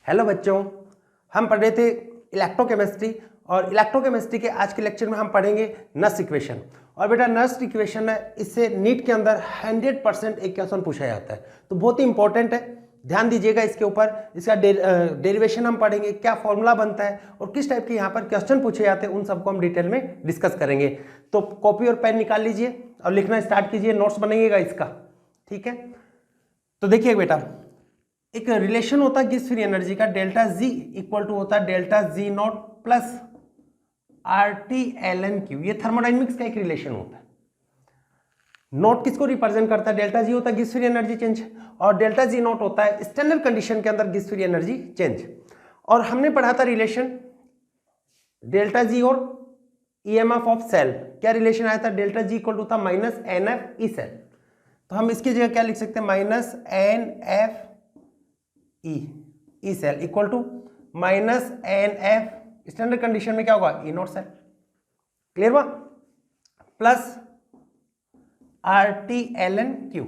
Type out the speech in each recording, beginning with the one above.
Hello बच्चों, हम पढ़ रहे थे इलेक्ट्रोकेमिस्ट्री और इलेक्ट्रोकेमिस्ट्री के आज के लेक्चर में हम पढ़ेंगे नस्ट इक्वेशन। और बेटा नस्ट इक्वेशन है, इससे नीट के अंदर 100% एक क्वेश्चन पूछा जाता है, तो बहुत ही इंपॉर्टेंट है, ध्यान दीजिएगा इसके ऊपर। इसका डेरिवेशन हम पढ़ेंगे, क्या फॉर्मूला बनता है और किस टाइप के यहाँ पर क्वेश्चन पूछे जाते हैं, उन सबको हम डिटेल में डिस्कस करेंगे। तो कॉपी और पेन निकाल लीजिए और लिखना स्टार्ट कीजिए, नोट्स बनाइएगा इसका, ठीक है। तो देखिए बेटा, एक रिलेशन होता है गिब्स फ्री एनर्जी का, डेल्टा जी इक्वल टू होता है delta G not plus R T L N Q. ये थर्मोडाइनमिक्स का एक रिलेशन होता है। नोट किसको रिप्रेजेंट करता है? डेल्टा जी होता है गिब्स फ्री एनर्जी चेंज, और डेल्टा जी नॉट होता है स्टैंडर्ड कंडीशन के अंदर गिब्स फ्री एनर्जी चेंज। और हमने पढ़ा था रिलेशन डेल्टा जी और ईएमएफ ऑफ सेल। क्या रिलेशन आया था? डेल्टा जी इक्वल टू था minus N F E cell. तो हम इसकी जगह क्या लिख सकते हैं? Minus N F E cell equal to minus N F, standard condition में क्या होगा? E not cell. क्लियर हुआ? Plus R T L N Q.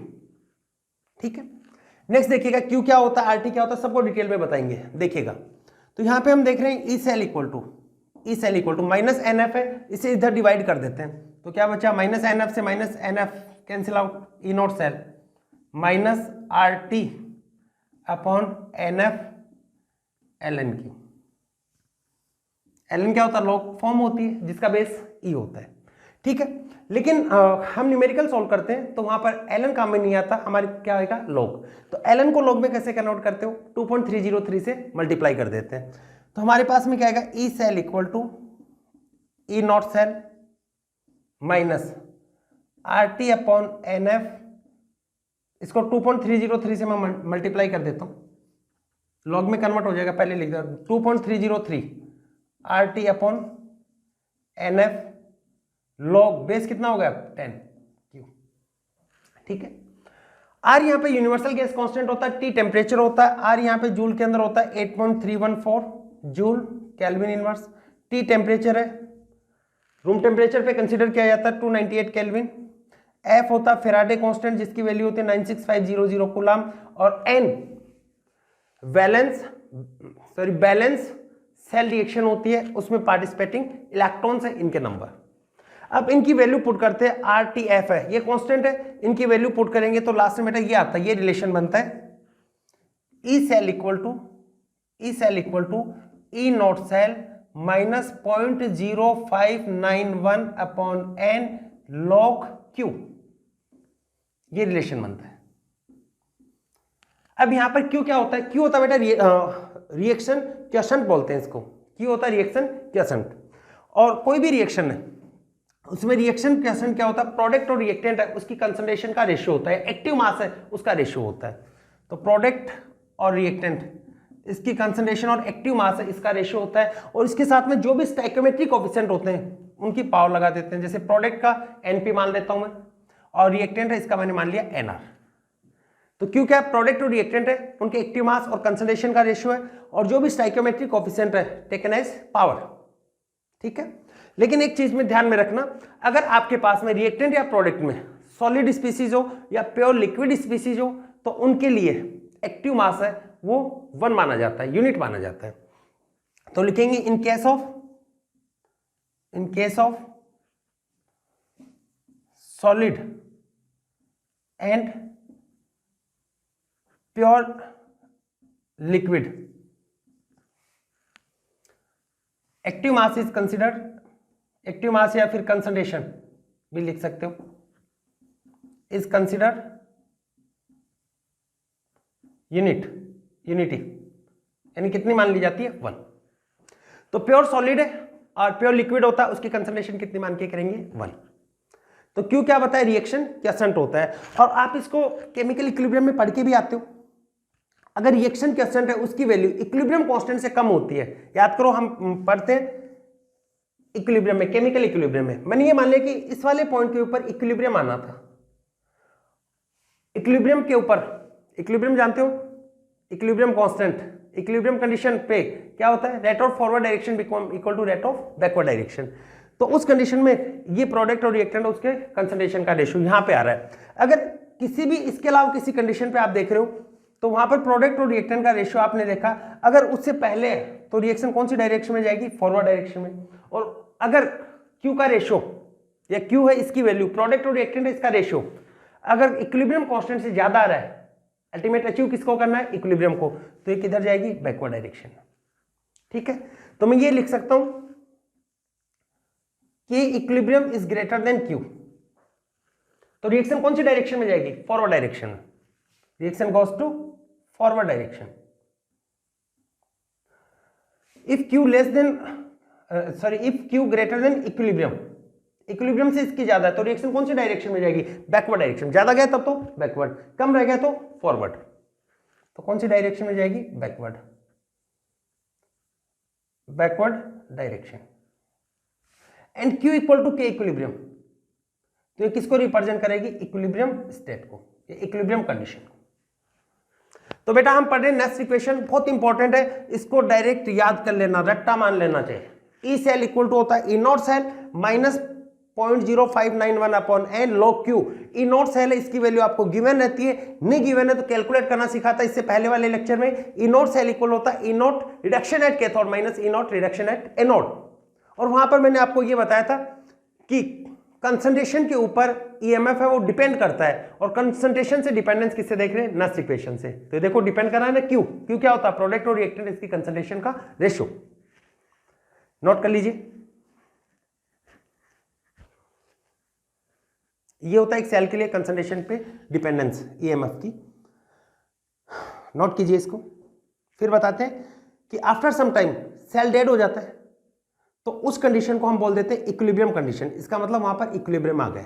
ठीक है, नेक्स्ट देखिएगा क्यू क्या होता है, आर टी क्या होता है, सबको डिटेल में बताएंगे, देखिएगा। तो यहां पे हम देख रहे हैं E cell equal to minus N F है, इसे इधर डिवाइड कर देते हैं, तो क्या बचा? माइनस एन एफ से minus N F cancel out, E not cell minus R T upon N F L N Q. L N क्या होता है? लॉग फॉर्म होती है जिसका बेस ई होता है, ठीक है। लेकिन हम न्यूमेरिकल सॉल्व करते हैं तो वहां पर एल एन काम में नहीं आता, हमारे क्या आएगा? लॉग। तो एल एन को लॉग में कैसे कन्वर्ट करते हो? 2.303 से मल्टीप्लाई कर देते हैं, तो हमारे पास में क्या आएगा? E cell equal to E not cell minus R T upon N F, इसको 2.303 से मैं मल्टीप्लाई कर देता हूं, लॉग में कन्वर्ट हो जाएगा, पहले लिख दो 2.303 R T upon N F, log base कितना हो गया? 10 क्यू, ठीक है। आर यहां पे यूनिवर्सल गैस कांस्टेंट होता है, टी टेम्परेचर होता है, आर यहां पे जूल के अंदर होता है 8.314 joule kelvin inverse, T temperature है, रूम टेम्परेचर पे कंसीडर किया जाता है 298 केल्विन, एफ होता है फेराडे कांस्टेंट जिसकी वैल्यू होती है 96500 कूलम, और एन बैलेंस सेल रिएक्शन होती है, उसमें पार्टिसिपेटिंग इलेक्ट्रॉन्स है, इनके नंबर। अब इनकी वैल्यू पुट करते हैं, आर टी एफ है, ये कांस्टेंट है, इनकी वैल्यू पुट करेंगे तो लास्ट में बेटा ये आता है, ये रिलेशन बनता है E cell equal to E not cell minus 0.0591 upon N log Q, ये रिलेशन बनता है। अब यहां पर क्यू क्या होता है? क्यू होता है बेटा रिएक्शन क्वोशंट बोलते हैं इसको, क्यू होता है रिएक्शन क्वोशंट। और कोई भी रिएक्शन है उसमें रिएक्शन क्वोशंट क्या होता है? प्रोडक्ट और रिएक्टेंट है उसकी कंसंट्रेशन का रेशियो होता है, एक्टिव मास है उसका रेशियो होता है। तो प्रोडक्ट और रिएक्टेंट इसकी कंसंट्रेशन और एक्टिव मास है इसका रेशियो होता है, और इसके साथ में जो भी स्टोइकियोमेट्रिक कोएफिशिएंट होते हैं उनकी पावर लगा देते हैं। जैसे प्रोडक्ट का एनपी मान लेता हूं मैं, और रिएक्टेंट है इसका मैंने मान लिया एनआर। तो क्यों क्या? प्रोडक्ट और रिएक्टेंट है, उनके एक्टिव मास और कंसंट्रेशन का रेशियो है, और जो भी स्टोइकियोमेट्रिक कोएफिशिएंट है टेकन एज पावर, ठीक है। लेकिन एक चीज में ध्यान में रखना, अगर आपके पास में रिएक्टेंट या प्रोडक्ट में सॉलिड स्पीसीज हो या प्योर लिक्विड स्पीसीज हो, तो उनके लिए एक्टिव मास है वो 1 माना जाता है, यूनिट माना जाता है। तो लिखेंगे in case of solid and pure liquid, active mass is considered, active mass या फिर कंसंट्रेशन भी लिख सकते हो, इज कंसिडर्ड यूनिटी, यानी कितनी मान ली जाती है? 1। तो प्योर सॉलिड है और प्योर लिक्विड होता है, उसकी कंसंट्रेशन कितनी मान के करेंगे? 1। तो क्यों क्या बताया? रिएक्शन क्वोशंट होता है, और आप इसको केमिकल इक्विलिब्रियम में पढ़ के भी आते हो। अगर रिएक्शन क्वोशंट है उसकी वैल्यू इक्विलिब्रियम कांस्टेंट से कम होती है, याद करो हम पढ़ते हैं इक्विलिब्रियम में, केमिकल इक्विलिब्रियम में, मैंने ये मान लिया कि इस वाले पॉइंट के ऊपर इक्विलिब्रियम आना था। इक्विलिब्रियम के ऊपर, इक्विलिब्रियम जानते हो, इक्विलिब्रियम कांस्टेंट, इक्विलिब्रियम कंडीशन पे क्या होता है? Rate of forward direction equal to rate of backward direction. तो उस कंडीशन में ये प्रोडक्ट और रिएक्टेंट उसके कंसंट्रेशन का रेशियो यहां पे आ रहा है। अगर किसी भी इसके अलावा किसी कंडीशन पे आप देख रहे हो तो वहां पर प्रोडक्ट और रिएक्टेंट का रेशियो आपने देखा, अगर उससे पहले है तो रिएक्शन कौन सी डायरेक्शन में जाएगी, फॉरवर्ड डायरेक्शन में। और अगर क्यू का रेशियो या क्यू है इसकी वैल्यू, प्रोडक्ट और रिएक्टेंट है इसका रेशियो, अगर इक्विलिब्रियम कांस्टेंट से ज्यादा आ रहा है, अल्टीमेट अचीव किसको करना है, इक्विलिब्रियम को, तो ये किधर जाएगी, बैकवर्ड डायरेक्शन। ठीक है, तो मैं ये लिख सकता हूं कि equilibrium is greater than Q, तो रिएक्शन कौन सी डायरेक्शन में जाएगी, फॉरवर्ड डायरेक्शन में। Reaction goes to forward direction. If Q less than if Q greater than equilibrium, equilibrium से इसकी ज्यादा है तो रिएक्शन कौन सी डायरेक्शन में जाएगी, बैकवर्ड डायरेक्शन। ज्यादा गया तब तो बैकवर्ड, कम रह गया तो फॉरवर्ड, तो कौन सी डायरेक्शन में जाएगी, backward, backward direction. And Q equal to K equilibrium, तो ये किसको रिप्रेजेंट करेगी, इक्विलिब्रियम स्टेट को, ये इक्विलिब्रियम कंडीशन को। तो बेटा हम पढ़ रहे हैं नेक्स्ट इक्वेशन, बहुत इंपॉर्टेंट है, इसको डायरेक्ट याद कर लेना, रट्टा मान लेना चाहिए। ई सेल इक्वल टू होता है E not cell minus 0.0591 upon N log Q. E not cell है, इसकी वैल्यू आपको गिवन रहती है, नहीं गिवन है तो कैलकुलेट करना सिखाता है इससे पहले वाले लेक्चर में। ई नॉट सेल इक्वल होता है E naught reduction at cathode minus E naught reduction at anode. और वहां पर मैंने आपको यह बताया था कि कंसंट्रेशन के ऊपर ईएमएफ है वो डिपेंड करता है, और कंसंट्रेशन से डिपेंडेंस किससे देख रहे हैं, नेक्स्ट इक्वेशन से। तो देखो डिपेंड कर रहा है ना क्यू, क्यू क्या होता है, प्रोडक्ट और रिएक्टेंट इसकी कंसंट्रेशन का रेशियो। नोट कर लीजिए, ये होता है एक सेल के लिए कंसंट्रेशन पे डिपेंडेंस ईएमएफ की। नोट कीजिए इसको। फिर बताते हैं कि after some time cell dead हो जाता है, तो उस कंडीशन को हम बोल देते हैं इक्विलिब्रियम कंडीशन। इसका मतलब वहां पर इक्विलिब्रियम आ गया,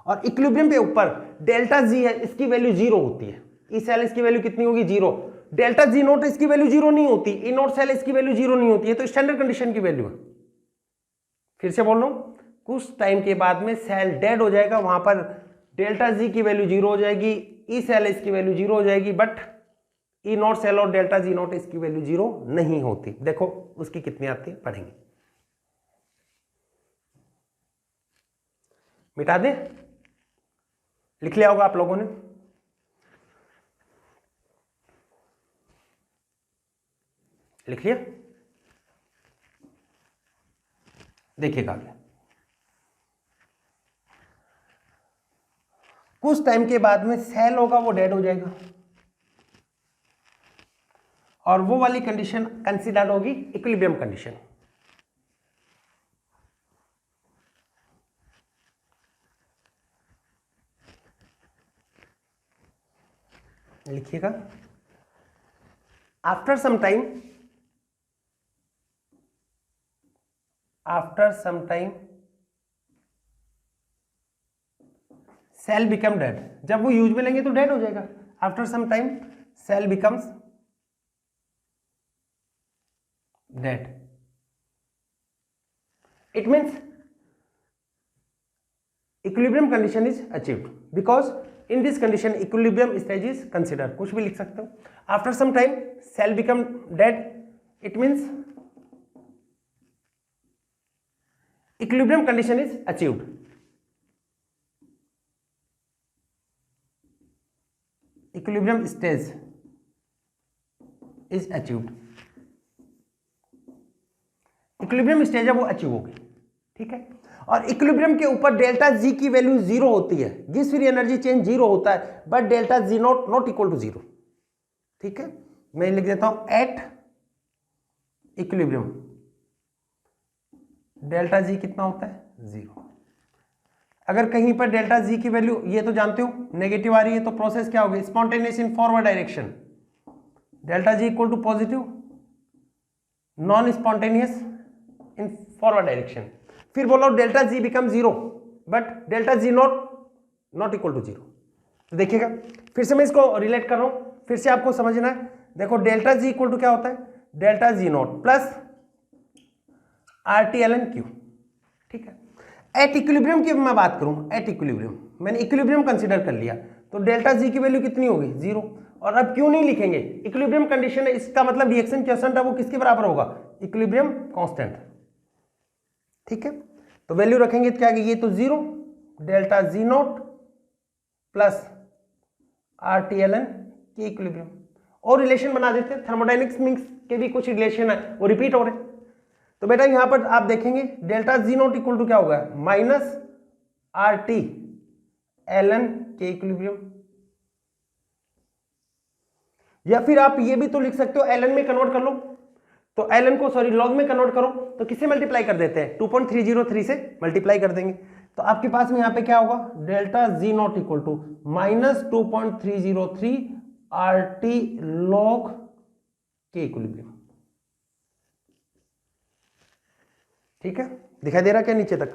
और इक्विलिब्रियम पे ऊपर डेल्टा जी है, इसकी वैल्यू जीरो होती है। ई सेल इसकी वैल्यू कितनी होगी, जीरो। डेल्टा जी नोट इसकी वैल्यू जीरो नहीं होती, ई नोट सेल इसकी वैल्यू जीरो नहीं होती है, तो स्टैंडर्ड कंडीशन की वैल्यू है। फिर से बोल रहा हूं, कुछ टाइम के बाद में सेल डेड हो जाएगा, वहां पर डेल्टा जी की वैल्यू जीरो हो जाएगी, ई सेल इसकी वैल्यू जीरो हो जाएगी, बट ई नोट सेल और डेल्टा जी नोट इसकी वैल्यू जीरो नहीं होती। देखो उसकी कितनी आती है, पढ़ेंगे। मिटा दे, लिख लिया होगा आप लोगों ने। लिख लिया, देखिएगा आगे। कुछ टाइम के बाद में सेल होगा वो डेड हो जाएगा, और वो वाली कंडीशन कंसीडर होगी इक्विलिब्रियम कंडीशन। लिखिएगा, after some time cell become dead. जब वो यूज में लेंगे तो डेड हो जाएगा। After some time cell becomes dead, it means equilibrium condition is achieved, because in this condition equilibrium stage is consider. कुछ भी लिख सकते हो। After some time cell become dead, it means equilibrium condition is achieved. Equilibrium stage is achieved, equilibrium stage है वो achieve होगी। ठीक है, और इक्विलिब्रियम के ऊपर डेल्टा जी की वैल्यू जीरो होती है, Gibbs free energy change zero होता है, but delta G not equal to zero. ठीक है, मैं लिख देता हूं एट इक्विलिब्रियम डेल्टा जी कितना होता है, जीरो। अगर कहीं पर डेल्टा जी की वैल्यू, ये तो जानते हो, नेगेटिव आ रही है तो प्रोसेस क्या होगी, spontaneous in forward direction, delta G equal to positive, non spontaneous in forward direction. फिर बोलो delta G become zero, but delta G not equal to zero. देखिएगा, फिर से मैं इसको रिलेट कर रहा हूं, फिर से आपको समझना है। देखो डेल्टा जी इक्वल टू क्या होता है, delta G not plus R T L N Q. ठीक है, एट इक्विलिब्रियम की मैं बात करूं, एट इक्विलिब्रियम मैंने इक्विलिब्रियम कंसीडर कर लिया, तो डेल्टा जी की वैल्यू कितनी होगी, जीरो। और अब क्यों नहीं लिखेंगे, इक्विलिब्रियम कंडीशन है, इसका मतलब रिएक्शन कांस्टेंट है वो किसके बराबर होगा, इक्विलिब्रियम कांस्टेंट। ठीक है, तो वैल्यू रखेंगे तो क्या आएगी, ये तो zero, delta G not plus R T L N के इक्विलिब्रियम। और रिलेशन बना देते हैं, थर्मोडायनेमिक्स के भी कुछ रिलेशन है वो रिपीट हो रहे हैं। तो बेटा यहाँ पर आप देखेंगे delta G not equal to क्या होगा, minus R T L N के इक्विलिब्रियम। या फिर आप ये भी तो लिख सकते हो एल एन में कन्वर्ट कर लो, तो एल एन को सॉरी लॉग में कन्वर्ट करो तो किससे मल्टीप्लाई कर देते हैं, 2.303 से मल्टीप्लाई कर देंगे। तो आपके पास में यहाँ पे क्या होगा, delta G not equal to minus 2.303 R T log के इक्विलिब्रियम। ठीक है, दिखाई दे रहा क्या नीचे तक,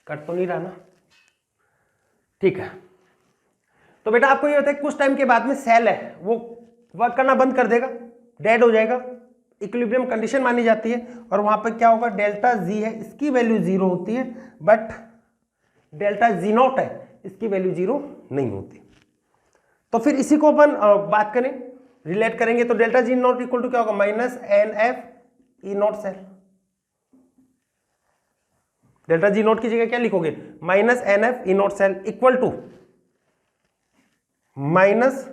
कट तो नहीं रहा ना, ठीक है। तो बेटा आपको ये होता है कुछ टाइम के बाद में सेल है वो वर्क करना बंद कर देगा, डेड हो जाएगा, इक्विलिब्रियम कंडीशन मानी जाती है, और वहां पर क्या होगा, डेल्टा जी है इसकी वैल्यू 0 होती है, बट डेल्टा जी नॉट है इसकी वैल्यू 0 नहीं होती। तो फिर इसी को अपन बात करें, रिलेट करेंगे, तो delta G not equal to क्या होगा, minus N F E not cell. Delta G not की जगह क्या लिखोगे, minus N F E not cell equal to minus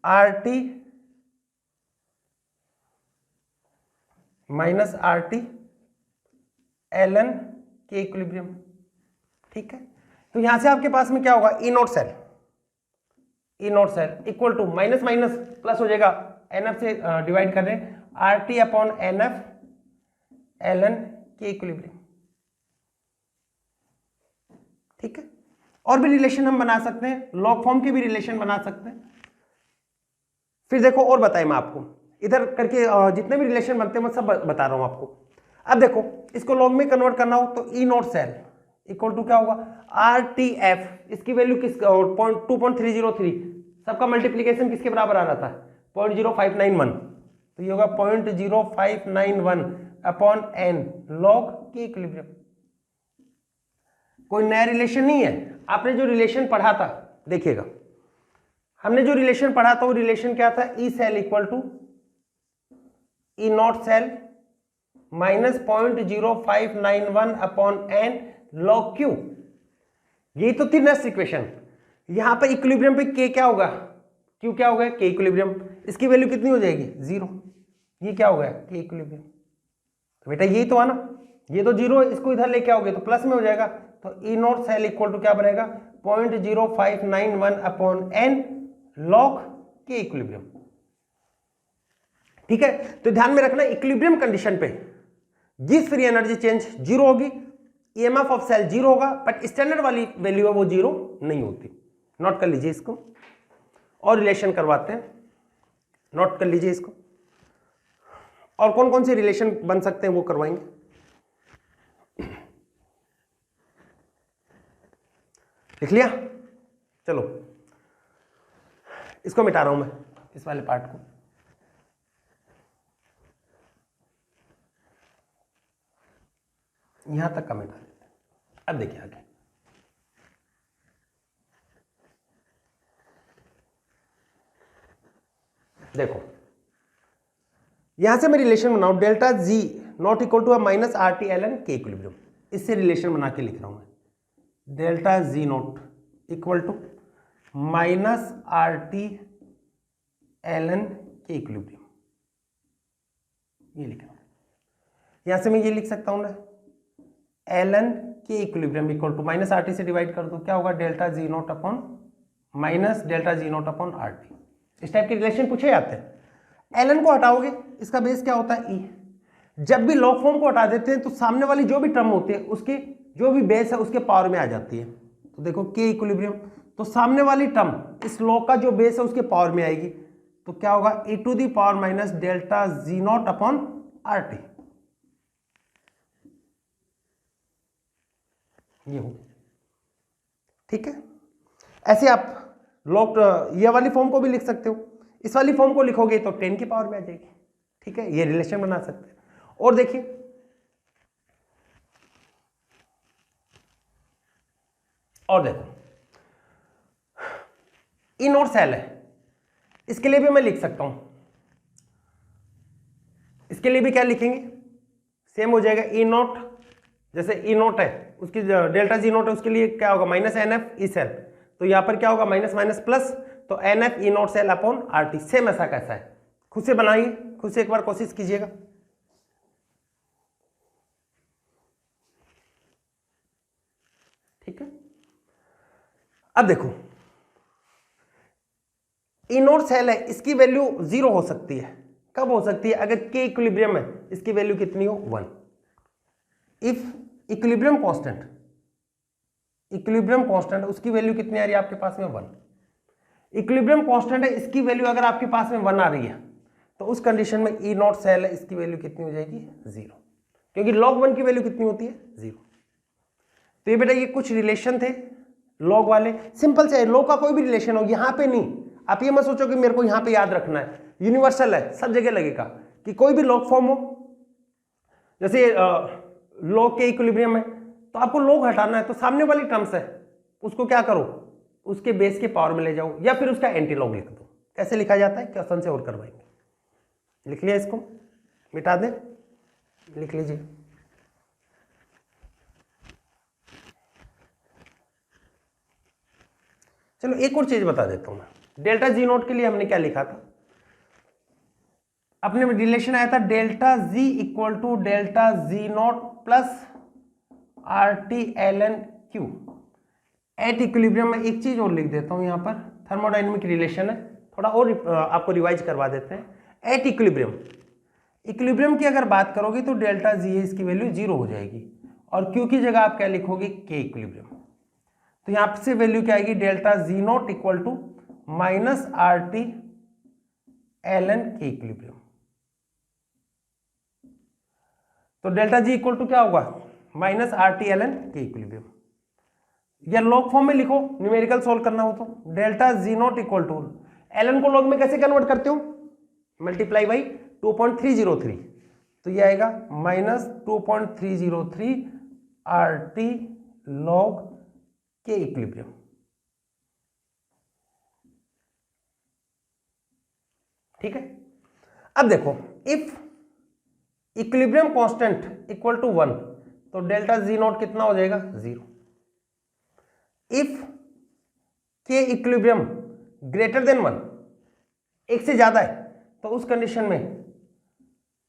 R T L N के इक्विलिब्रियम। ठीक है, तो यहां से आपके पास में क्या होगा, E not cell equal to minus minus plus हो जाएगा, एन एफ से डिवाइड कर रहे हैं, R T upon N F L N के इक्विलिब्रियम। ठीक है, और भी रिलेशन हम बना सकते हैं, लॉग फॉर्म के भी रिलेशन बना सकते हैं। फिर देखो और बताएं मैं आपको, इधर करके जितने भी रिलेशन बनते हैं मैं सब बता रहा हूं आपको। अब देखो इसको लॉग में कन्वर्ट करना हो तो E not cell equal to क्या होगा, आर टी एफ, इसकी वैल्यू किस 2.303, सबका मल्टीप्लीकेशन किसके बराबर आ रहा था, 0.0591, तो ये होगा 0.0591 अपॉन एन लॉग के इक्विलिब्रियम। कोई नया रिलेशन नहीं है, आपने जो रिलेशन पढ़ा था देखिएगा, हमने जो रिलेशन पढ़ा था वो रिलेशन क्या था, E cell equal to E not cell minus 0.0591 upon N log Q. यही तो थी नेक्स्ट इक्वेशन। यहां पर इक्विलिब्रियम पे के क्या होगा, क्यू क्या होगा, के इक्विलिब्रियम, इसकी वैल्यू कितनी हो जाएगी, 0। ये क्या हो गया, के इक्विलिब्रियम। तो बेटा यही तो है ना, ये तो 0 है, इसको इधर लेके आओगे तो प्लस में हो जाएगा, तो E not cell equal to क्या बनेगा, 0.0591 अपॉन एन लॉग के इक्विलिब्रियम। ठीक है, तो ध्यान में रखना इक्विलिब्रियम कंडीशन पे गिब्स फ्री एनर्जी चेंज 0 होगी, ईएमएफ ऑफ सेल 0 होगा, बट स्टैंडर्ड वाली वैल्यू है वो 0 नहीं होती। नोट कर लीजिए इसको, और रिलेशन करवाते हैं, नोट कर लीजिए इसको, और कौन कौन से रिलेशन बन सकते हैं वो करवाएंगे। लिख लिया, चलो इसको मिटा रहा हूं मैं, इस वाले पार्ट को। यहां तक का मिटा देते हैं। अब देखिए आगे, देखो यहां से मैं रिलेशन बनाऊं, delta G not equal to minus R T L N के इक्विलिब्रियम, इससे रिलेशन बना के लिख रहा हूं मैं, delta G not equal to minus R T L N के इक्विलिब्रियम, ये लिख रहा हूं। यहां से मैं ये लिख सकता हूं ना, एल एन के equilibrium equal to minus R T से डिवाइड कर दो, क्या होगा, delta G not upon minus delta G not upon R T. इस टाइप के रिलेशन पूछे जाते हैं। एल एन को हटाओगे, इसका बेस क्या होता है, ई। जब भी लॉग फॉर्म को हटा देते हैं तो सामने वाली जो भी टर्म होती है उसकी जो भी बेस है उसके पावर में आ जाती है। तो देखो के इक्विलिब्रियम, तो सामने वाली टर्म इस लॉग का जो बेस है उसके पावर में आएगी, तो क्या होगा, E to the power minus delta G not upon R T, ये हो। ठीक है, ऐसे आप लॉग ये वाली फॉर्म को भी लिख सकते हो, इस वाली फॉर्म को लिखोगे तो 10 की पावर में आ जाएगी। ठीक है, ये रिलेशन बना सकते हैं। और देखिए और देखो, ई नॉट सेल है, इसके लिए भी मैं लिख सकता हूं, इसके लिए भी क्या लिखेंगे, सेम हो जाएगा, ई नॉट, जैसे ई नॉट है उसकी डेल्टा जी नॉट है, उसके लिए क्या होगा, minus N F E cell, तो यहां पर क्या होगा, माइनस माइनस प्लस, तो NF E not cell upon RT same ऐसा कैसा है, खुद से बनाइए, खुद से एक बार कोशिश कीजिएगा। ठीक है, अब देखो E नॉट सेल है, इसकी वैल्यू 0 हो सकती है। कब हो सकती है? अगर K इक्विलिब्रियम है, इसकी वैल्यू कितनी हो? 1। इफ इक्विलिब्रियम कांस्टेंट उसकी वैल्यू कितनी आ रही है आपके पास में? 1। इक्विलिब्रियम कांस्टेंट है, इसकी वैल्यू अगर आपके पास में 1 आ रही है तो उस कंडीशन में E नॉट सेल है, इसकी वैल्यू कितनी हो जाएगी? 0, क्योंकि log 1 की वैल्यू कितनी होती है? 0। तो ये बेटा ये कुछ रिलेशन थे log वाले, सिंपल से log का कोई भी रिलेशन हो, यहां पे नहीं, आप ये मत सोचो कि मेरे को यहां पे याद रखना है, यूनिवर्सल है, सब जगह लगेगा कि कोई भी log फॉर्म हो, जैसे log के इक्विलिब्रियम है तो आपको log हटाना है, तो सामने वाली टर्म्स है उसको क्या करो, उसके बेस के पावर में ले जाओ या फिर उसका एंटी लॉग लिख दो। कैसे लिखा जाता है क्वेश्चन से और करवाएंगे। लिख लिया, इसको मिटा दें, लिख लीजिए। चलो एक और चीज बता देता हूं मैं, डेल्टा जी नोट के लिए हमने क्या लिखा था, अपने रिलेशन आया था delta G equal to delta G not plus RT ln Q at equilibrium में। एक चीज और लिख देता हूं यहां पर, थर्मोडायनेमिक रिलेशन है, थोड़ा और आपको रिवाइज करवा देते हैं। एट इक्विलिब्रियम की अगर बात करोगे तो डेल्टा जी है, इसकी वैल्यू 0 हो जाएगी, और Q की जगह आप क्या लिखोगे? K equilibrium. तो यहां से वैल्यू क्या आएगी? Delta G not equal to minus RT ln K equilibrium. तो डेल्टा जी इक्वल टू क्या होगा? Minus RT ln K equilibrium, या लॉग फॉर्म में लिखो, न्यूमेरिकल सोल्व करना हो तो delta G not equal to, ln को लॉग में कैसे कन्वर्ट करते हो? मल्टीप्लाई बाई 2.303, तो ये आएगा minus 2.303 RT log K equilibrium. ठीक है, अब देखो if equilibrium constant equal to 1 तो डेल्टा जी नॉट कितना हो जाएगा? 0। If K equilibrium greater than 1, एक से ज्यादा है, तो उस कंडीशन में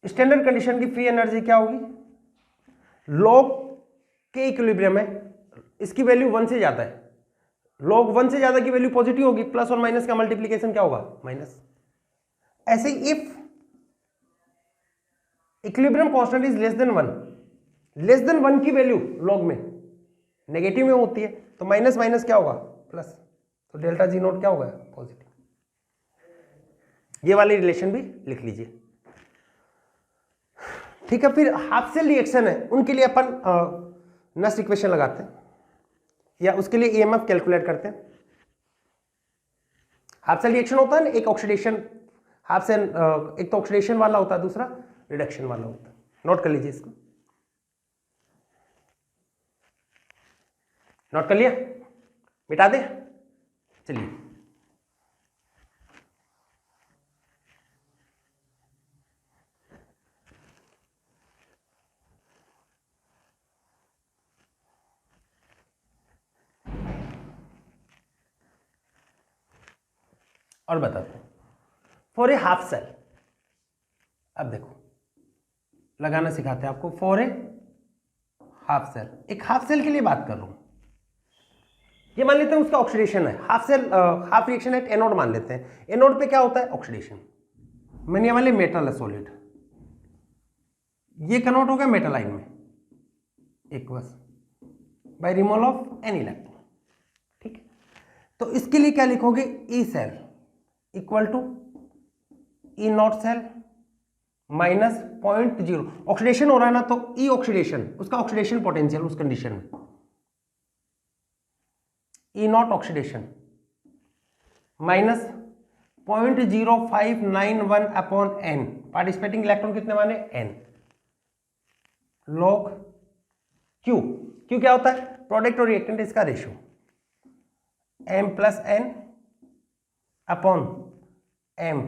स्टैंडर्ड कंडीशन की फ्री एनर्जी क्या होगी? log K इक्विलिब्रियम है, इसकी वैल्यू 1 से ज्यादा है, log 1 से ज्यादा की वैल्यू पॉजिटिव होगी, प्लस और माइनस का मल्टीप्लीकेशन क्या होगा? माइनस। ऐसे ही if equilibrium constant is less than 1 की वैल्यू log में नेगेटिव में होती है, तो माइनस माइनस क्या होगा? प्लस, तो डेल्टा जी नोट क्या होगा? पॉजिटिव। ये वाली रिलेशन भी लिख लीजिए। ठीक है, फिर हाफ सेल रिएक्शन है, उनके लिए अपन नेक्स्ट इक्वेशन लगाते हैं, या उसके लिए ईएमएफ कैलकुलेट करते हैं। हाफ सेल रिएक्शन होता है ना, एक ऑक्सीडेशन, हाफ सेल एक तो ऑक्सीडेशन वाला होता है, दूसरा रिडक्शन वाला होता है। नोट कर लीजिए इसको, नोट कर लिया, मिटा दे। चलिए और बताते हैं फॉर ए हाफ सेल। अब देखो लगाना सिखाते हैं आपको, फॉर ए हाफ सेल, एक हाफ सेल के लिए बात कर रहा हूं, ये मान लेते हैं उसका ऑक्सीडेशन है, half cell half reaction at anode मान लेते हैं। एनोड पे क्या होता है? ऑक्सीडेशन। मैंने ये वाले मेटल है सॉलिड, ये कन्वर्ट हो गया मेटल आयन में aqueous by removal of an electron. ठीक है, तो इसके लिए क्या लिखोगे? E cell equal to E not cell minus 0.0, oxidation हो रहा है ना, तो ई ऑक्सीडेशन, उसका ऑक्सीडेशन पोटेंशियल उस कंडीशन में E naught oxidation minus 0.0591 upon n, participating electron कितने माने? N, log Q. क्यू क्या होता है? प्रोडक्ट और रिएक्टेंट इसका ratio, M plus N upon M,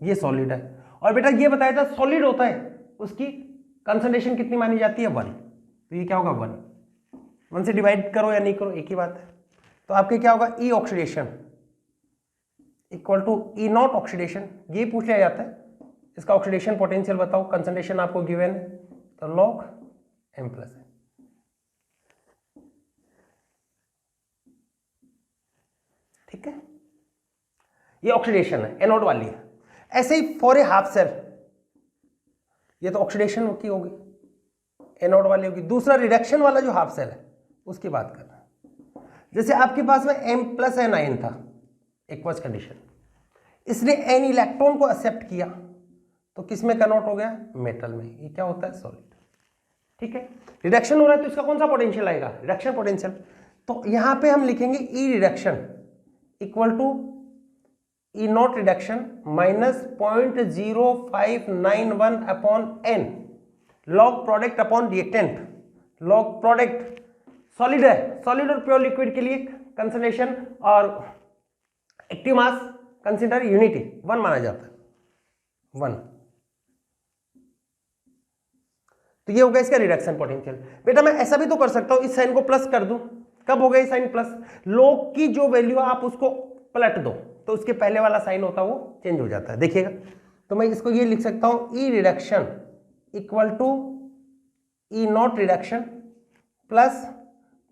ये सॉलिड है। और बेटा ये बताया था सॉलिड होता है उसकी कंसंट्रेशन कितनी मानी जाती है? 1, तो ये क्या होगा? 1 से डिवाइड करो या नहीं करो एक ही बात है, तो आपके क्या होगा? E oxidation equal to E naught oxidation, ये पूछ लिया जाता है, इसका ऑक्सीडेशन पोटेंशियल बताओ, कंसंट्रेशन आपको गिवन है, तो log m प्लस है। ठीक है, ये ऑक्सीडेशन है, एनोड वाली है। ऐसे ही फॉर ए हाफ सेल, ये तो ऑक्सीडेशन की होगी, एनोड वाली होगी। दूसरा रिडक्शन वाला जो हाफ सेल है उसकी बात कर रहे हैं। जैसे आपके पास में m प्लस एन आयन था, एक्वस कंडीशन, इसने n इलेक्ट्रॉन को एक्सेप्ट किया तो किस में कन्वर्ट हो गया, मेटल में। ये क्या होता है, सॉलिड। ठीक है, रिडक्शन हो रहा है तो इसका कौन सा पोटेंशियल आएगा, रिडक्शन पोटेंशियल। तो यहां पे हम लिखेंगे E reduction equal to E naught reduction minus 0.0591 upon N, log product upon reactant. Log product solid है, सॉलिड और प्योर लिक्विड के लिए कंसंट्रेशन और एक्टिव मास कंसिडर यूनिटी 1 माना जाता है, 1। तो ये हो गया इसका रिडक्शन पोटेंशियल। बेटा मैं ऐसा भी तो कर सकता हूं, इस साइन को प्लस कर दूं, कब हो गया साइन प्लस, लॉग की जो वैल्यू आप उसको पलट दो तो उसके पहले वाला साइन होता है वो चेंज हो जाता है, देखिएगा। तो मैं इसको ये लिख सकता हूं, E reduction equal to E naught reduction plus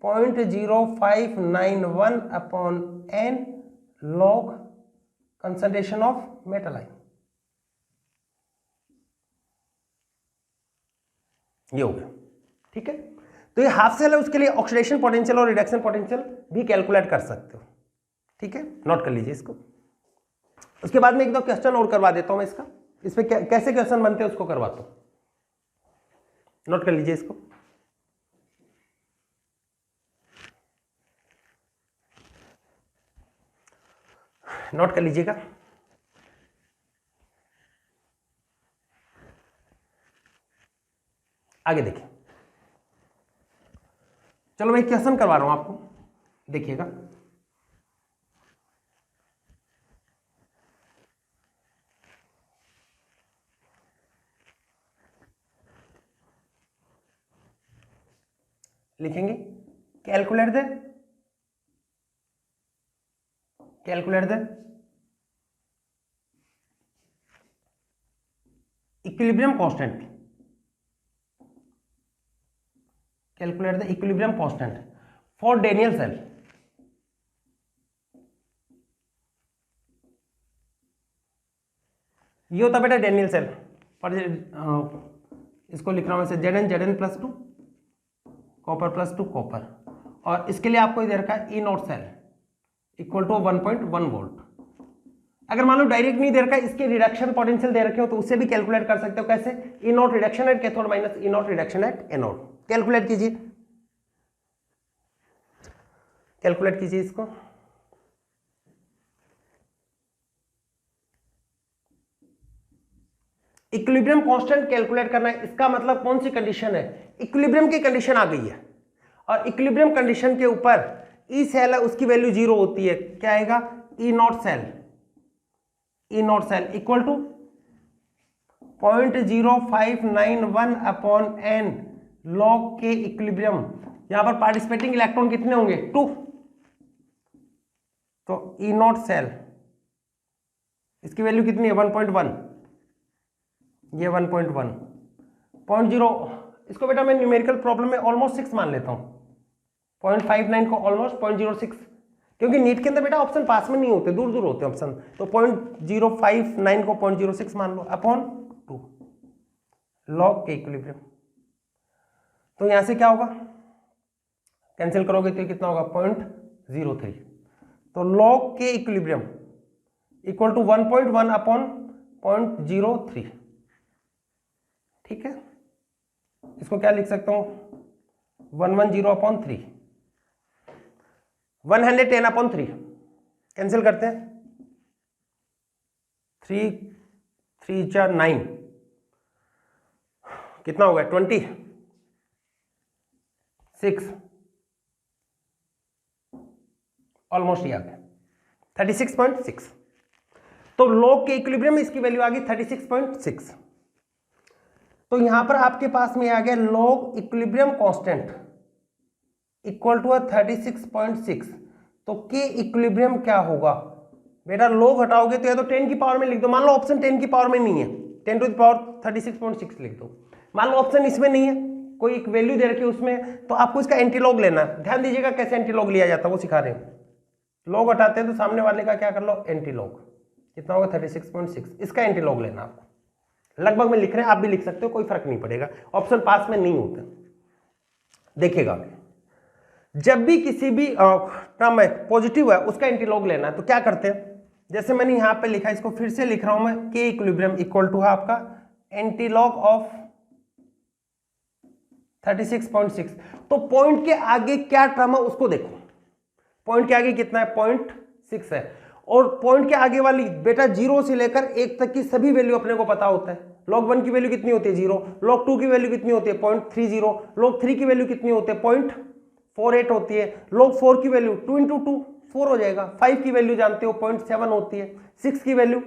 0.0591 upon N log concentration of metal ion. ये हो गया। ठीक है, तो ये हाफ सेल है, उसके लिए ऑक्सीडेशन पोटेंशियल और रिडक्शन पोटेंशियल भी कैलकुलेट कर सकते हो। ठीक है, नोट कर लीजिए इसको। उसके बाद में एक दो क्वेश्चन और करवा देता हूं मैं इसका, इस पे कैसे क्वेश्चन बनते हैं उसको करवाता हूं, नोट कर लीजिए इसको। नोट कर लीजिएगा। आगे देखिए, चलो मैं क्वेश्चन करवा रहा हूं आपको, देखिएगा। लिखेंगे calculate the equilibrium constant, calculate the equilibrium constant for Daniell cell. ये होता बेटा डैनियल सेल पर, इसको लिख रहा हूं ऐसे Zn plus 2 copper plus 2 copper, और इसके लिए आपको इधर का E not cell equal to 1.1 volt. अगर मान लो डायरेक्ट नहीं दे रखा, इसके रिडक्शन पोटेंशियल दे रखे हो तो उससे भी कैलकुलेट कर सकते हो। कैसे, E naught reduction at cathode minus E naught reduction at anode. Calculate कीजिए, कैलकुलेट कीजिए इसको। इक्विलिब्रियम कांस्टेंट कैलकुलेट करना है, इसका मतलब कौन सी कंडीशन है, इक्विलिब्रियम की कंडीशन आ गई है, और इक्विलिब्रियम कंडीशन के ऊपर ई सेल है उसकी वैल्यू 0 होती है। क्या आएगा, E not cell equal to 0.0591 upon N log के इक्विलिब्रियम। यहां पर पार्टिसिपेटिंग इलेक्ट्रॉन कितने होंगे, 2। तो ई नॉट सेल इसकी वैल्यू कितनी है, 1.1, ये 1.1 0.0। इसको बेटा मैं न्यूमेरिकल प्रॉब्लम में ऑलमोस्ट 6 मान लेता हूं, 0.59 को ऑलमोस्ट 0.06, क्योंकि नीट के अंदर बेटा ऑप्शन पास में नहीं होते, दूर दूर होते हैं ऑप्शन। तो 0.059 को 0.06 मान लो अपॉन 2 लॉग के इक्विलिब्रियम। तो यहां से क्या होगा, कैंसिल करोगे तो कितना होगा, 0.03। तो लॉग के इक्विलिब्रियम इक्वल टू 1.1 अपॉन 0.03। ठीक है, इसको क्या लिख सकता हूं, 110 अपॉन 3, 110 अपॉन 3, कैंसिल करते हैं, 3 3 4 9, कितना हो गया, 26, ऑलमोस्ट ही आ गया 36.6। तो लॉग के इक्विलिब्रियम में इसकी वैल्यू आ गई 36.6। तो यहां पर आपके पास में आ गया log equilibrium constant equal to 36.6। तो के इक्विलिब्रियम क्या होगा, बेटा log हटाओगे तो या तो 10 की पावर में लिख दो, मान लो ऑप्शन 10 की पावर में नहीं है, 10 टू द पावर 36.6 लिख दो। मान लो ऑप्शन इसमें नहीं है, कोई एक वैल्यू दे रखी है उसमें, तो आपको इसका एंटीलॉग लेना है। ध्यान दीजिएगा कैसे एंटीलॉग लिया जाता है वो सिखा रहे हैं। लॉग हटाते हैं तो सामने वाले का क्या कर लो, एंटीलॉग। कितना होगा 36.6, इसका एंटीलॉग लेना आपको। लगभग में लिख रहे हैं, आप भी लिख सकते हो, कोई फर्क नहीं पड़ेगा, ऑप्शन पास में नहीं होता। देखिएगा जब भी किसी भी टर्म है पॉजिटिव है उसका एंटीलॉग लेना है, तो क्या करते हैं, जैसे मैंने यहां पे लिखा है, इसको फिर से लिख रहा हूं मैं, के इक्विलिब्रियम इक्वल टू है आपका एंटीलॉग ऑफ 36.6। तो पॉइंट के आगे क्या टर्म है उसको देखो, पॉइंट के आगे कितना है, 0.6 है, और पॉइंट के आगे वाली बेटा 0 से लेकर 1 तक की सभी वैल्यू अपने को पता होता है। log 1 की वैल्यू कितनी होती है 0, log 2 की वैल्यू कितनी होती है 0.30, log 3 की वैल्यू कितनी होती है 0.48 होती है, log 4 की वैल्यू 2 इंटू 2 4 हो जाएगा, 5 की वैल्यू जानते हो 0.7 होती है, 6 की वैल्यू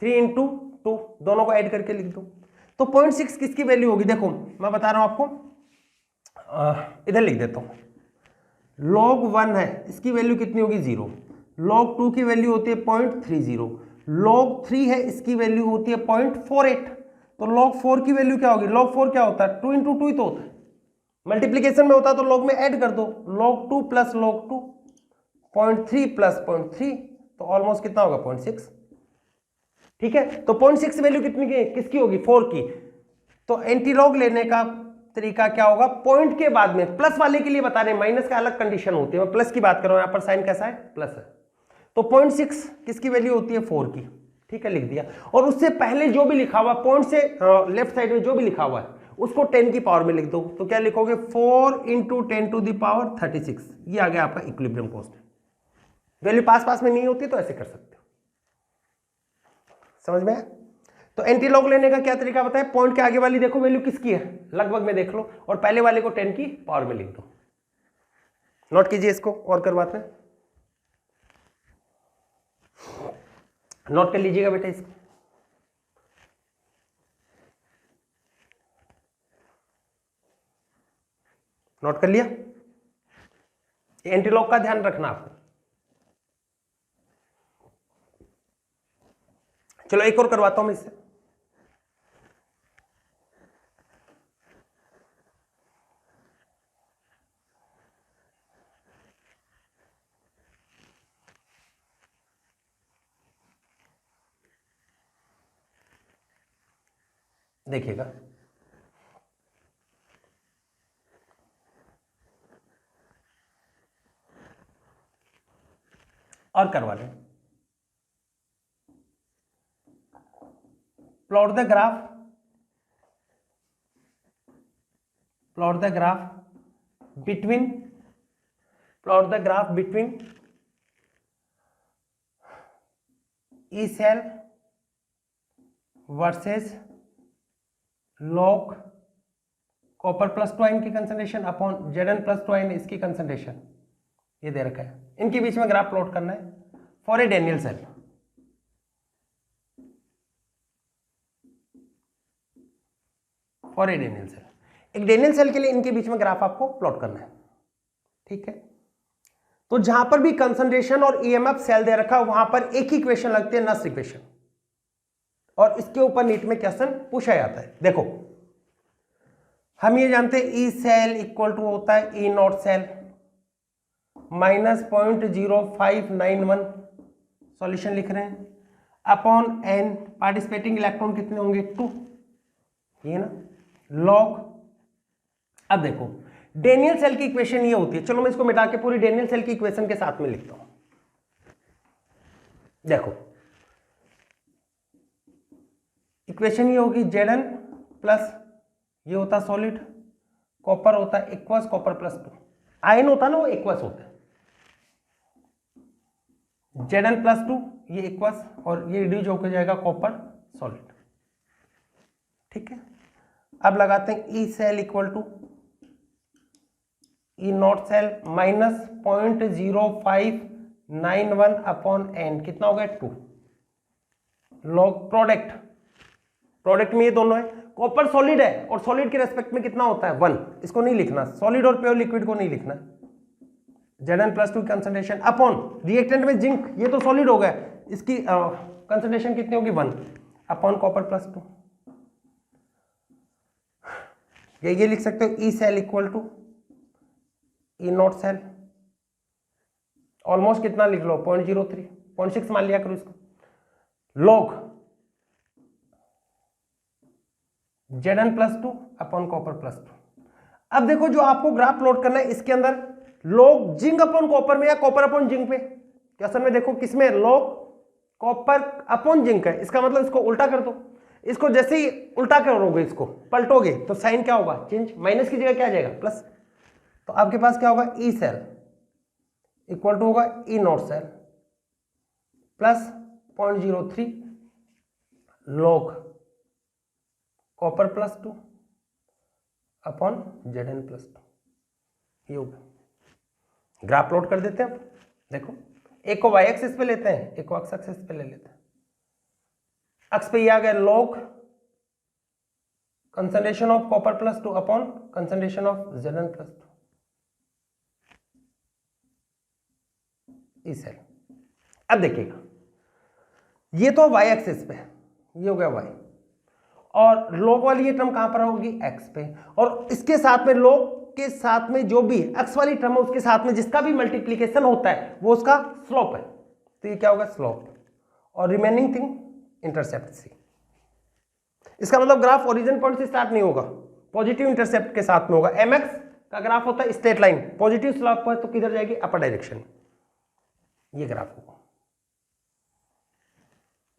3 इंटू 2, दोनों को ऐड करके लिख दो। तो 0.6 किसकी वैल्यू होगी, देखो मैं बता रहा हूं आपको, इधर लिख देता हूं। log 1 है, इसकी वैल्यू कितनी होगी 0, log 2 की वैल्यू होती है 0.30, log 3 है, इसकी वैल्यू होती है 0.48, तो log 4 की वैल्यू क्या होगी, log 4 क्या होता है 2 इंटू 2 ही तो होता है, मल्टीप्लीकेशन में होता है तो log में ऐड कर दो, log 2 प्लस log 2 0.3 प्लस 0.3, तो ऑलमोस्ट कितना होगा 0.6। ठीक है, तो 0.6 वैल्यू कितनी की, किसकी होगी 4 की। तो एंटीलॉग लेने का तरीका क्या होगा, पॉइंट के बाद में, प्लस वाले के लिए बता रहे हैं, माइनस का अलग कंडीशन होती है, मैं प्लस की बात कर रहा हूं, यहां पर साइन कैसा है प्लस है। तो 0.6 किसकी वैल्यू होती है 4 की, ठीक है लिख दिया। और उससे पहले जो भी लिखा हुआ पॉइंट से लेफ्ट साइड में जो भी लिखा हुआ है उसको 10 की पावर में लिख दो, तो क्या लिखोगे 4 इंटू 10 टू द पावर 36, ये आ गया आपका इक्विलिब्रियम कांस्टेंट। वैल्यू पास में नहीं होती तो ऐसे कर सकते हो, समझ में आया। तो एंटीलॉग लेने का क्या तरीका बताया, पॉइंट के आगे वाली देखो वैल्यू किसकी है, लगभग में देख लो, और पहले वाले को 10 की पावर में लिख दो। नोट कीजिए इसको और करवाते हैं, नोट कर लीजिएगा बेटा इसको। नोट कर लिया, एंटीलॉग का ध्यान रखना आपको। चलो एक और करवाता हूं मैं इससे। देखिएगा और करवा लें, plot the graph, plot the graph between, plot the graph between E cell versus log copper plus 2 ion की concentration upon Zn plus 2 ion इसकी कंसंट्रेशन, ये दे रखा है, इनके बीच में ग्राफ प्लॉट करना है for a Daniell cell. For a Daniell cell, एक डेनियल सेल के लिए इनके बीच में ग्राफ आपको प्लॉट करना है, ठीक है। तो जहां पर भी कंसंट्रेशन और ईएमएफ सेल दे रखा है वहां पर एक ही इक्वेशन लगती है, नस्ट इक्वेशन, और इसके ऊपर नीट में क्वेश्चन पूछा जाता है। देखो हम ये जानते हैं ई सेल इक्वल टू होता है E not cell minus 0.0591, solution लिख रहे हैं, अपॉन एन, पार्टिसिपेटिंग इलेक्ट्रॉन कितने होंगे 2, ये ना लॉग। अब देखो डेनियल सेल की इक्वेशन ये होती है, चलो मैं इसको मिटा के पूरी डेनियल सेल की इक्वेशन के साथ में लिखता हूं। देखो इक्वेशन ये होगी Zn प्लस ये होता सॉलिड, कॉपर होता है एक्वस, कॉपर प्लस 2, आयन होता ना वो एक्वस होता है, Zn प्लस 2 ये एक्वस, और ये रिड्यूस होकर जाएगा कॉपर सॉलिड, ठीक है। अब लगाते हैं E cell equal to E not cell minus 0.0591 upon N, कितना हो गया 2, लॉग प्रोडक्ट, प्रोडक्ट में ये दोनों है, कॉपर सॉलिड है और सॉलिड के रेस्पेक्ट में कितना होता है 1, इसको नहीं लिखना, सॉलिड और प्योर लिक्विड को नहीं लिखना, Zn+2 कंसंट्रेशन अपॉन रिएक्टेंट में जिंक, ये तो सॉलिड हो गया, इसकी कंसंट्रेशन कितनी होगी 1 अपॉन कॉपर+2। ये लिख सकते हो E cell equal to E not cell, almost कितना लिख लो 0.03, 0.6 मान लिया करो इसको, लॉग Zn+2 अपॉन कॉपर+2। अब देखो जो आपको ग्राफ प्लॉट करना है इसके अंदर लॉग जिंक अपॉन कॉपर में या कॉपर अपॉन जिंक पे, क्वेश्चन में देखो किसमें लॉग कॉपर अपॉन जिंक है, इसका मतलब इसको उल्टा कर दो, इसको जैसे ही उल्टा करोगे इसको पलटोगे तो साइन क्या होगा चेंज, माइनस की जगह क्या आ जाएगा प्लस, तो आपके पास क्या होगा ई सेल इक्वल टू होगा E not cell plus 0.03 log copper upon Zn+2। ये होगा, ग्राफ प्लॉट कर देते हैं। अब देखो एक को y एक्सिस पे लेते हैं, एक को x एक्सिस पे ले लेते हैं। अक्ष पे ये आ गया log concentration of copper upon concentration of Zn+2 E cell. अब देखिएगा ये तो y एक्सिस पे, ये हो गया y, और लॉग वाली ये टर्म कहां पर होगी x पे, और इसके साथ में लॉग के साथ में जो भी x वाली टर्म है उसके साथ में जिसका भी मल्टीप्लीकेशन होता है वो उसका स्लोप है, तो ये क्या होगा स्लोप, और रिमेनिंग थिंग इंटरसेप्ट सी। इसका मतलब ग्राफ ओरिजिन पॉइंट से स्टार्ट नहीं होगा, पॉजिटिव इंटरसेप्ट के साथ में होगा। mx का ग्राफ होता है स्ट्रेट लाइन, पॉजिटिव स्लोप है तो किधर जाएगी अपर डायरेक्शन, ये ग्राफ होगा,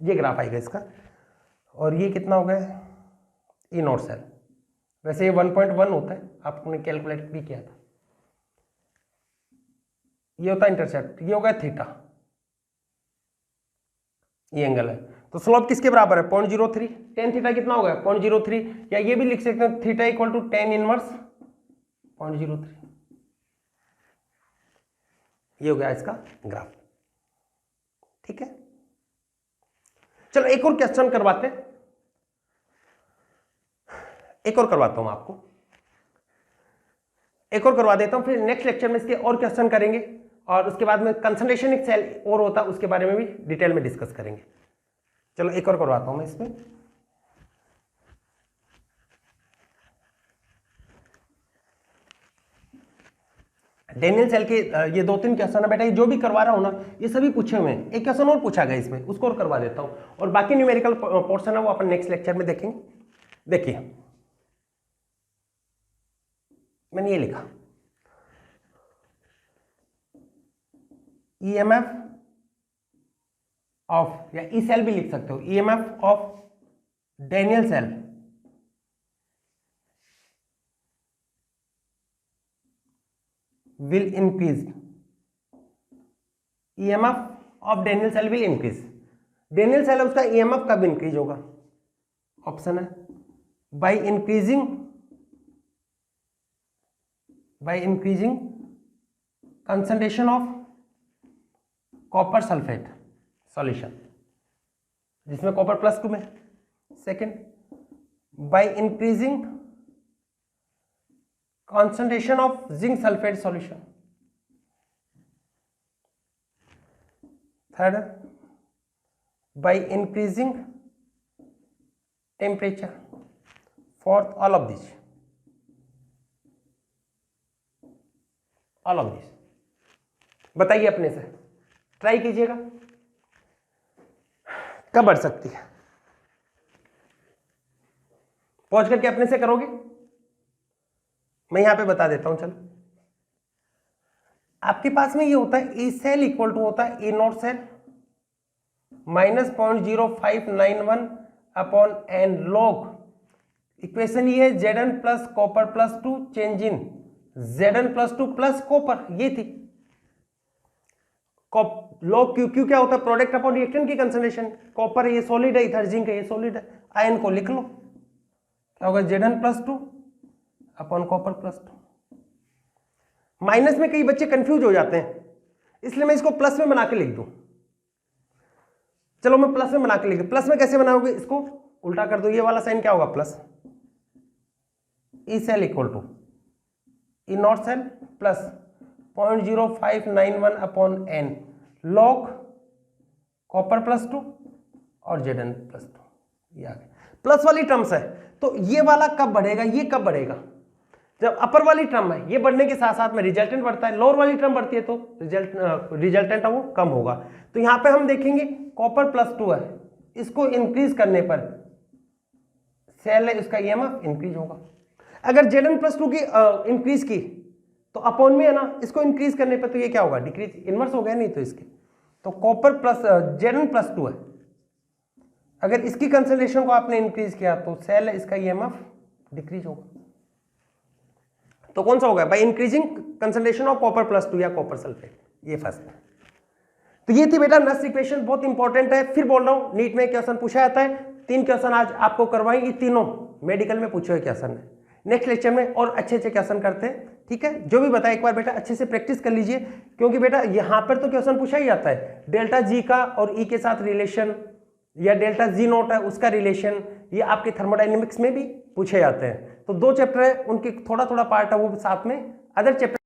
ये ग्राफ आएगा इसका। और ये कितना हो गया ई नॉट सेल, वैसे ये 1.1 होता है, आपने कैलकुलेट भी किया था। ये होता है इंटरसेप्ट, ये हो गया थीटा, ये एंगल है, तो स्लोप किसके बराबर है 0.03, टेन थीटा कितना हो गया 0.03, या ये भी लिख सकते हैं theta equal to tan inverse 0.03। ये हो गया इसका ग्राफ, ठीक है। चलो एक और क्वेश्चन करवाते हैं, एक और करवाता हूं आपको, एक और करवा देता हूं, फिर नेक्स्ट लेक्चर में इसके और क्वेश्चन करेंगे, और उसके बाद में कंसंट्रेशन एक सेल और होता है उसके बारे में भी डिटेल में डिस्कस करेंगे। चलो एक और करवाता हूं मैं इसमें। डेनियल सेल के ये 2-3 क्वेश्चन है बेटा, ये जो भी करवा रहा हूं ना ये सभी पूछे हुए हैं, एक क्वेश्चन और पूछा गया इसमें, उसको और करवा देता हूं, और बाकी न्यूमेरिकल पोर्शन है वो अपन नेक्स्ट लेक्चर में देखेंगे। देखिए मैंने ये लिखा ईएमएफ ऑफ, या ई सेल भी लिख सकते हो, EMF of Daniell cell will increase, EMF of Daniell cell will increase। Daniell cell है उसका EMF कब इंक्रीज होगा, ऑप्शन है by increasing concentration of copper sulfate solution, जिसमें कॉपर+2 में। Second by increasing concentration of zinc sulfate solution। third by increasing temperature। fourth all of these बताइए अपने से, ट्राई कीजिएगा कब बढ़ सकती है, पहुंच करके अपने से करोगे, मैं यहां पे बता देता हूं। चलो आपके पास में ये होता है ई सेल इक्वल टू होता है E not cell minus 0.0591 upon N log, equation ये है Zn plus copper change in Zn+2 plus copper, ये थी लॉग क्यू क्या होता है प्रोडक्ट अपॉन रिएक्टेंट की कंसंट्रेशन, कॉपर ये सॉलिड है, इधर जिंक है ये सॉलिड है, आयन को लिख लो क्या होगा Zn+2 अपॉन कॉपर+2। माइनस में कई बच्चे कंफ्यूज हो जाते हैं, इसलिए मैं इसको प्लस में बना के लिख दूं। चलो मैं प्लस में बना के लिख दूं, प्लस में कैसे बनाओगे, इसको उल्टा कर दो, ये वाला साइन क्या होगा plus, E cell equal to E not cell plus 0.0591 upon N log copper +2 और Zn +2, ये आ गया। प्लस वाली टर्म्स है तो ये वाला कब बढ़ेगा, ये कब बढ़ेगा, जब अपर वाली टर्म है ये बढ़ने के साथ साथ में रिजल्टेंट बढ़ता है, लोअर वाली टर्म बढ़ती है तो रिजल्टेंट वो कम होगा। तो यहां पे हम देखेंगे कॉपर +2 है, इसको इंक्रीज करने पर सेल है इसका ईएमएफ इंक्रीज होगा। अगर Zn +2 की इंक्रीज की तो अपॉन में है ना, इसको इंक्रीज करने पर तो ये क्या होगा, डिक्रीज, इनवर्स हो गया नहीं तो इसके, तो कॉपर Zn +2 है, अगर इसकी कंसंट्रेशन को आपने इंक्रीज किया तो सेल है इसका ईएमएफ डिक्रीज होगा। तो कौन सा होगा, by increasing concentration of copper +2 या कॉपर सल्फेट, ये फर्स्ट है। तो ये थी बेटा नस्ट इक्वेशन, बहुत इंपॉर्टेंट है। फिर बोल रहा हूं नीट में क्वेश्चन पूछा जाता है, 3 क्वेश्चन आज आपको करवाएंगे, तीनों मेडिकल में पूछे हुए क्वेश्चन है। नेक्स्ट लेक्चर में और अच्छे अच्छे क्वेश्चन करते हैं, ठीक है। जो भी बताया एक बार बेटा अच्छे से प्रैक्टिस कर लीजिए, क्योंकि बेटा यहां पर तो क्वेश्चन पूछा ही जाता है, डेल्टा जी का और ई के साथ रिलेशन, या डेल्टा जी नोट है उसका रिलेशन, ये आपके थर्मोडायनेमिक्स में भी पूछे जाते हैं। तो 2 चैप्टर है उनके, थोड़ा थोड़ा पार्ट है वो साथ में, अदर चैप्टर